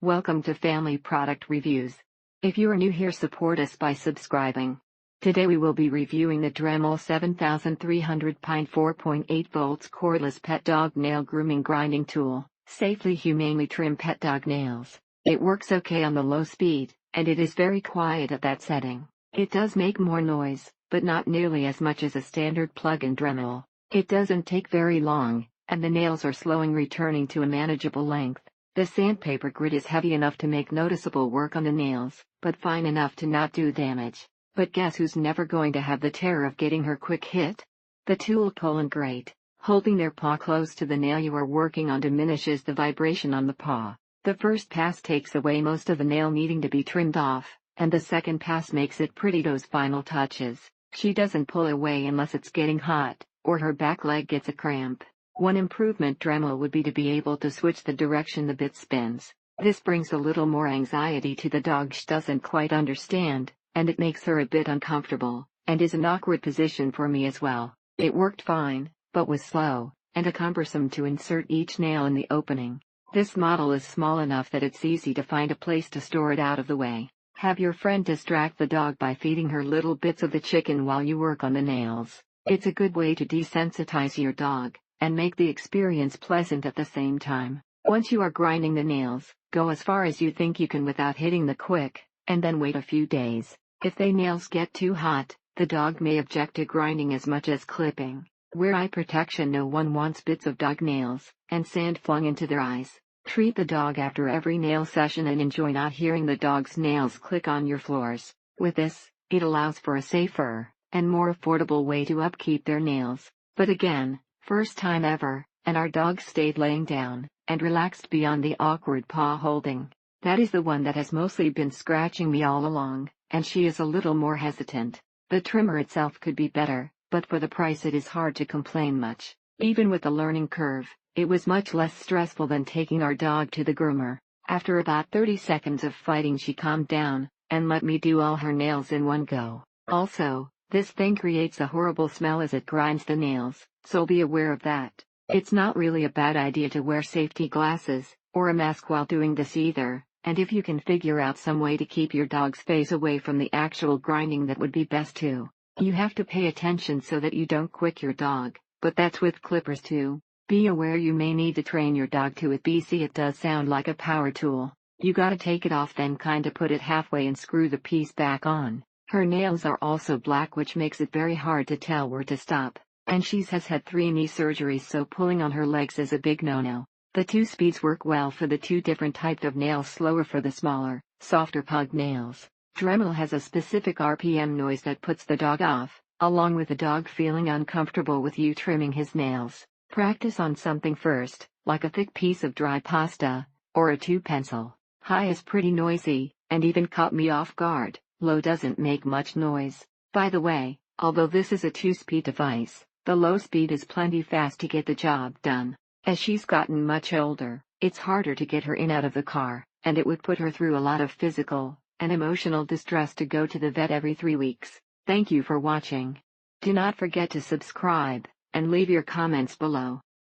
Welcome to Family Product Reviews. If you are new here, support us by subscribing. Today we will be reviewing the Dremel 7300 Pine 4.8 volts cordless pet dog nail grooming grinding tool. Safely humanely trim pet dog nails. It works okay on the low speed, and it is very quiet at that setting. It does make more noise, but not nearly as much as a standard plug-in Dremel. It doesn't take very long, and the nails are slowing, returning to a manageable length. The sandpaper grit is heavy enough to make noticeable work on the nails, but fine enough to not do damage. But guess who's never going to have the terror of getting her quick hit? The tool pulling grate. Holding their paw close to the nail you are working on diminishes the vibration on the paw. The first pass takes away most of the nail needing to be trimmed off, and the second pass makes it pretty. Those final touches. She doesn't pull away unless it's getting hot, or her back leg gets a cramp. One improvement Dremel would be to be able to switch the direction the bit spins. This brings a little more anxiety to the dog. She doesn't quite understand, and it makes her a bit uncomfortable, and is an awkward position for me as well. It worked fine, but was slow, and cumbersome to insert each nail in the opening. This model is small enough that it's easy to find a place to store it out of the way. Have your friend distract the dog by feeding her little bits of the chicken while you work on the nails. It's a good way to desensitize your dog, and make the experience pleasant at the same time. Once you are grinding the nails, go as far as you think you can without hitting the quick, and then wait a few days. If the nails get too hot, the dog may object to grinding as much as clipping. Wear eye protection. No one wants bits of dog nails and sand flung into their eyes. Treat the dog after every nail session and enjoy not hearing the dog's nails click on your floors. With this, it allows for a safer and more affordable way to upkeep their nails. But again, first time ever, and our dog stayed laying down and relaxed beyond the awkward paw holding. That is the one that has mostly been scratching me all along, and she is a little more hesitant. The trimmer itself could be better, but for the price it is hard to complain much. Even with the learning curve, it was much less stressful than taking our dog to the groomer. After about 30 seconds of fighting, she calmed down and let me do all her nails in one go. Also, this thing creates a horrible smell as it grinds the nails, so be aware of that. It's not really a bad idea to wear safety glasses or a mask while doing this either, and if you can figure out some way to keep your dog's face away from the actual grinding, that would be best too. You have to pay attention so that you don't quick your dog, but that's with clippers too. Be aware you may need to train your dog to it. BC, it does sound like a power tool. You gotta take it off, then kinda put it halfway and screw the piece back on. Her nails are also black, which makes it very hard to tell where to stop. And she has had 3 knee surgeries, so pulling on her legs is a big no-no. The 2 speeds work well for the 2 different types of nails, slower for the smaller, softer pug nails. Dremel has a specific RPM noise that puts the dog off, along with the dog feeling uncomfortable with you trimming his nails. Practice on something first, like a thick piece of dry pasta, or a 2 pencil. High is pretty noisy, and even caught me off guard. Low doesn't make much noise. By the way, although this is a 2-speed device, the low speed is plenty fast to get the job done. As she's gotten much older, it's harder to get her in out of the car, and it would put her through a lot of physical and emotional distress to go to the vet every 3 weeks. Thank you for watching. Do not forget to subscribe and leave your comments below.